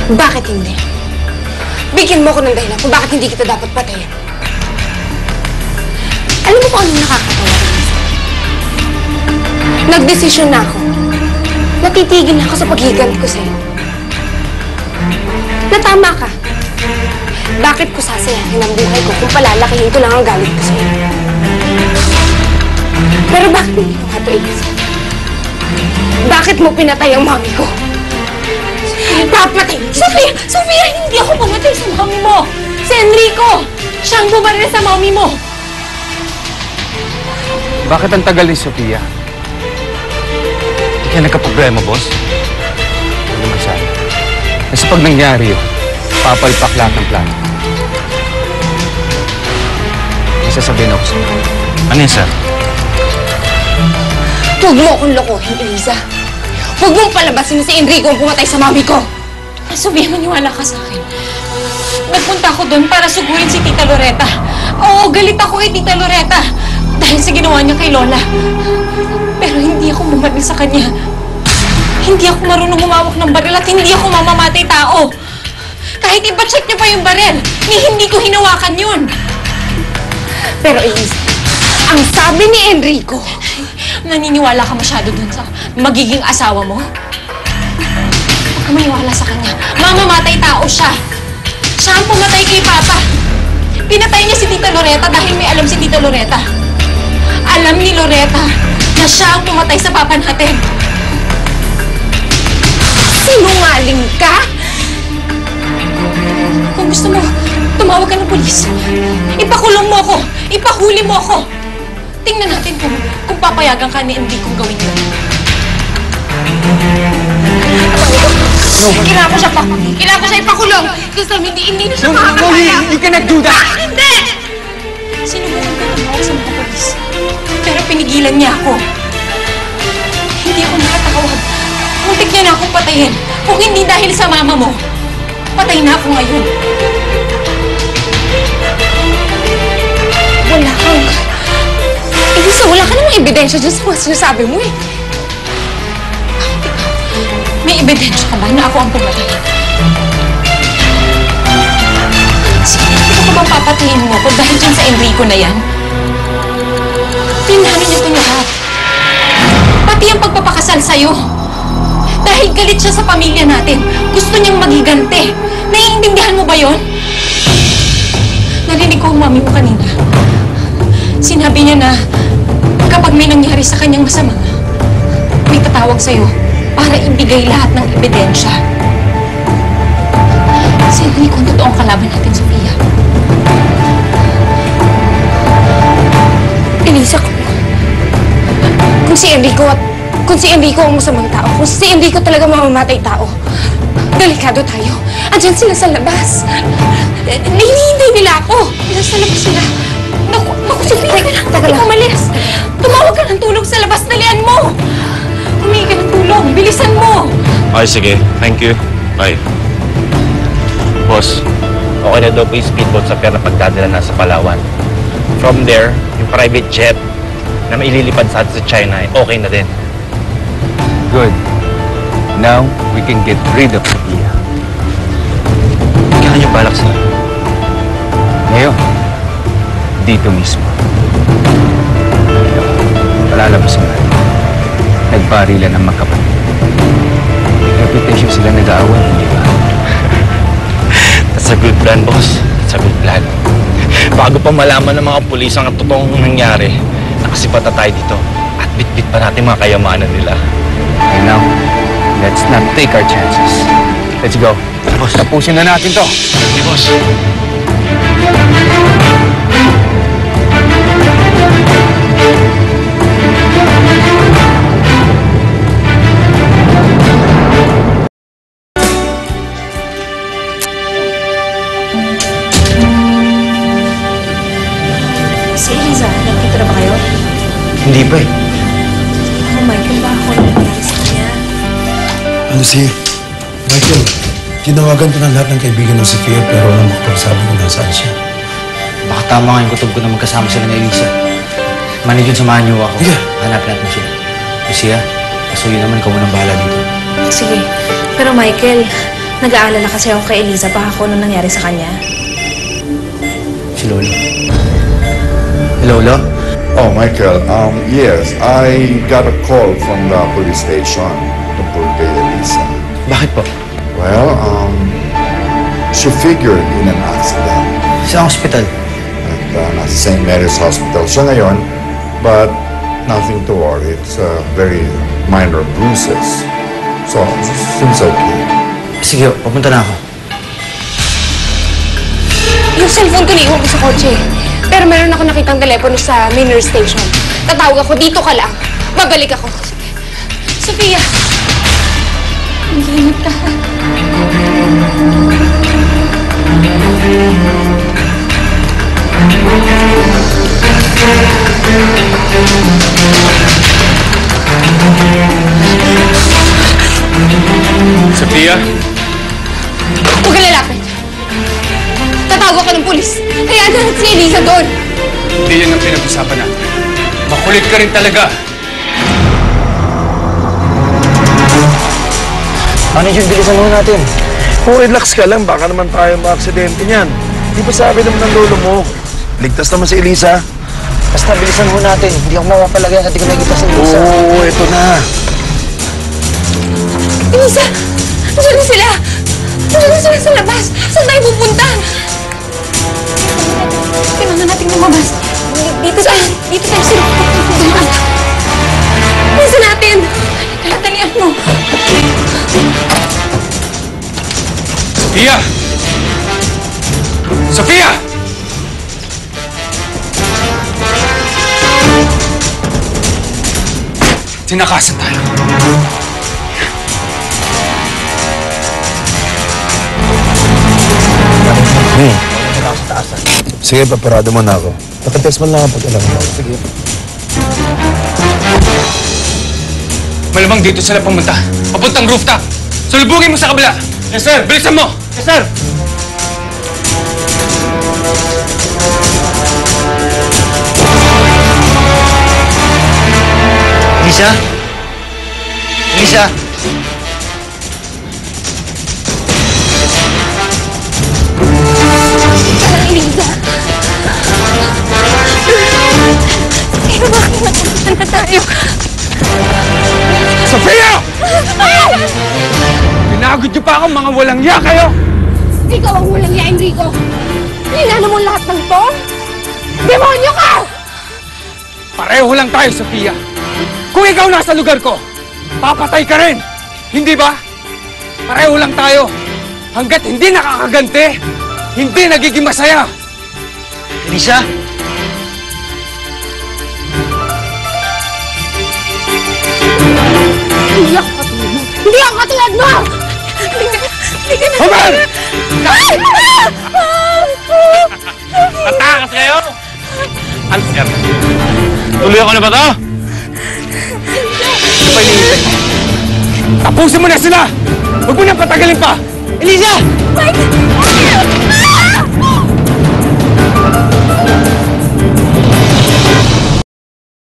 Bakit hindi? Bigyan mo ko ng dahilan kung bakit hindi kita dapat patayin. Alam mo kung anong nakakatawa, Elisa? Nagdesisyon na ako. Natitigil na ako sa paghiganti ko sa'yo. Natama ka. Bakit ko sasayahin ang buhay ko kung palalakihin ko lang ang galit ko sa'yo? Pero bakit mo ginawa ito, Elisa? Bakit mo pinatay ang mami ko? Papatay! Sofia! Sofia! Hindi ako pumatay sa mami mo! Si Enrico! Siyang bumaril sa mami mo! Bakit ang tagal ni Sofia? Hindi ka nagkaproblema, boss? Ano naman sana? Kasi pag nangyari yun, papalpak lahat ng plano. May sasabihin ako sa'yo. Ano yun, sir? Huwag mo akong lokohin, Elisa. Huwag mong palabasin na si Enrico ang pumatay sa mami ko. Sofia, maniwala ka sa akin. Nagpunta ako doon para sugurin si Tita Loretta. Oo, galit ako kay Tita Loretta dahil sa ginawa niya kay Lola. Pero hindi ako bumaril sa kanya. Hindi ako marunong humawak ng baril at hindi ako mamamatay tao. Kahit ipacheck niyo pa yung baril, hindi ko hinawakan yun. Pero Elisa, ang sabi ni Enrico... Naniniwala ka masyado dun sa magiging asawa mo? Huwag ka maniwala sa kanya. Mamamatay tao siya. Siya ang pumatay kay Papa. Pinatay niya si Tita Loretta dahil may alam si Tita Loretta. Alam ni Loretta na siya ang pumatay sa Papa natin. Sinungaling ka? Kung gusto mo, tumawag ka ng pulis. Ipakulong mo ako. Ipahuli mo ako. Tingnan natin kung papayagan ka ni Enrico kung gawin yun. Kailangan ko siya ipakulong. Gusto hindi na siya makakapaya. You cannot do that! Hindi! Sinubukan ko tumawag sa mga polis. Pero pinigilan niya ako. Hindi ako nakatawag. Muntik niya na akong patayin. Kung hindi dahil sa mama mo, patay na ako ngayon. Wala kang... Elisa, wala ka namang ebidensya dyan sa mga sinasabi mo eh. May ebidensya ka ba na ako ang pumatay? Sige, hindi ko bang papatayin mo ako dahil dyan sa Enrico na yan? Tinamin niya ito lahat. Pati ang pagpapakasal sa'yo. Dahil galit siya sa pamilya natin. Gusto niyang maghiganti. Naiintindihan mo ba yon? Narinig ko ang mami mo kanina. Sinabi niya na kapag may nangyari sa kanyang masama, may tatawag sa'yo para ibigay lahat ng ebidensya. Si Enrico ang totoong kalaban natin, Sofia. Elisa, kung si Enrico ang masamang tao, kung si Enrico talaga mamamatay tao, delikado tayo. Andyan sila sa labas. Hinihintay nila ako. Nasa labas sila. Naku, Sofia, hindi ka umalis. Tumawag ka ng tulong sa labas. Dalian mo. Humingi ka ng tulong. Bilisan mo. Okay, sige. Thank you. Bye. Boss, okay na daw po yung speedboat sa pier na pagdadala na sa Palawan. From there, yung private jet na maililipad sa atin sa China, okay na din. Good. Now, we can get rid of Sofia. Kailan yung balak sa... Ngayon, dito mismo. Palalabas nga. Nagparilan ng magkapatid. Reputation sila nag-aaway, hindi ba? That's a good plan, boss. That's a good plan. Bago pa malaman ng mga pulis ang totoong nangyari, nakasipata tayo dito at bit-bit pa natin mga kayamanan nila. And now, let's not take our chances. Let's go. Boss. Tapusin na natin to. Okay, boss. Si Eliza, nagkita na ba kayo? Hindi pa eh. Oh, Michael, ba ako nangyari sa kanya? Ano si Michael? Tinawagan ko ng lahat ng kaibigan ng Sofia pero walang makapagsabi kung nasaan siya. Baka tama nga yung kutob ko na magkasama sila ni Elisa. Manager, samahan niyo ako. Sige. Hanapin natin sila. Lucia, kasuyo naman, ikaw munang bahala dito. Sige. Pero Michael, Nag-aalala kasi ako kay Eliza pa ako nung nangyari sa kanya. Si Lolo. Lolo? Oh, Michael, yes, I got a call from the police station tungkol kay Elisa. Bakit po? Well, she figured in an accident. Sa hospital? At nasa St. Mary's Hospital siya ngayon, but nothing to worry. It's very minor bruises. So, seems okay. Sige, papunta na ako. Yung cellphone ko naiwan ko sa kotse. Pero meron ako nakitang telepono sa main nurse station. Tatawag ako, dito ka lang. Babalik ako. Sofia! Mag-iingat ka. Sophia? Huwag ka lalapit. Tatawag ako ng pulis. Kaya natin si Eliza doon. Hindi yan ang pinag-usapan natin. Makulit ka rin talaga. Manager, bilisan mo natin. Oh, relax ka lang. Baka naman tayo ma-aksidente niyan. Di ba sabi naman ng lolo mo? Ligtas naman si Elisa. Basta bilisan mo natin. Hindi ako mapapalagay at hindi ko nakikita si Elisa. Oo, eto na. Eliza! Nandiyan na sila! Nandiyan na sila sa labas! Saan tayo pupunta? Kailangan nating lumabas. Dito tayo sila. Bilisan natin! Dalian mo! Sophia! Sophia! Tinakasan tayo. Sige, paparado mo na ako. Nakatest man lang ang pag-alam mo. Sige. Malamang dito sila pumunta. Papuntang rooftop. Sulubugin mo sa kabila. Yes, sir. Bilisan mo. Yes, sir. Elisa? Elisa? Parang Eliza! Pero bakit nagpunta na tayo? Sophia! Pinagod niyo pa ako, mga walang ya kayo! Ikaw ang walang ya, Enrico! Inano mo lahat ng to? Demonyo ka! Pareho lang tayo, Sophia. Kung ikaw nasa lugar ko, papatay ka rin. Hindi ba? Pareho lang tayo. Hanggat hindi nakakaganti, hindi nagiging masaya. Elisa? Hindi ako katulad mo! Hindi ako katulad mo! Hindi ka na... Homer! Ay! Tatakas kayo! Alis ka. Tuloy ako na ba to? Tapusin mo na sila! Huwag mo na patagalin pa! Elisa! Mike! Ah!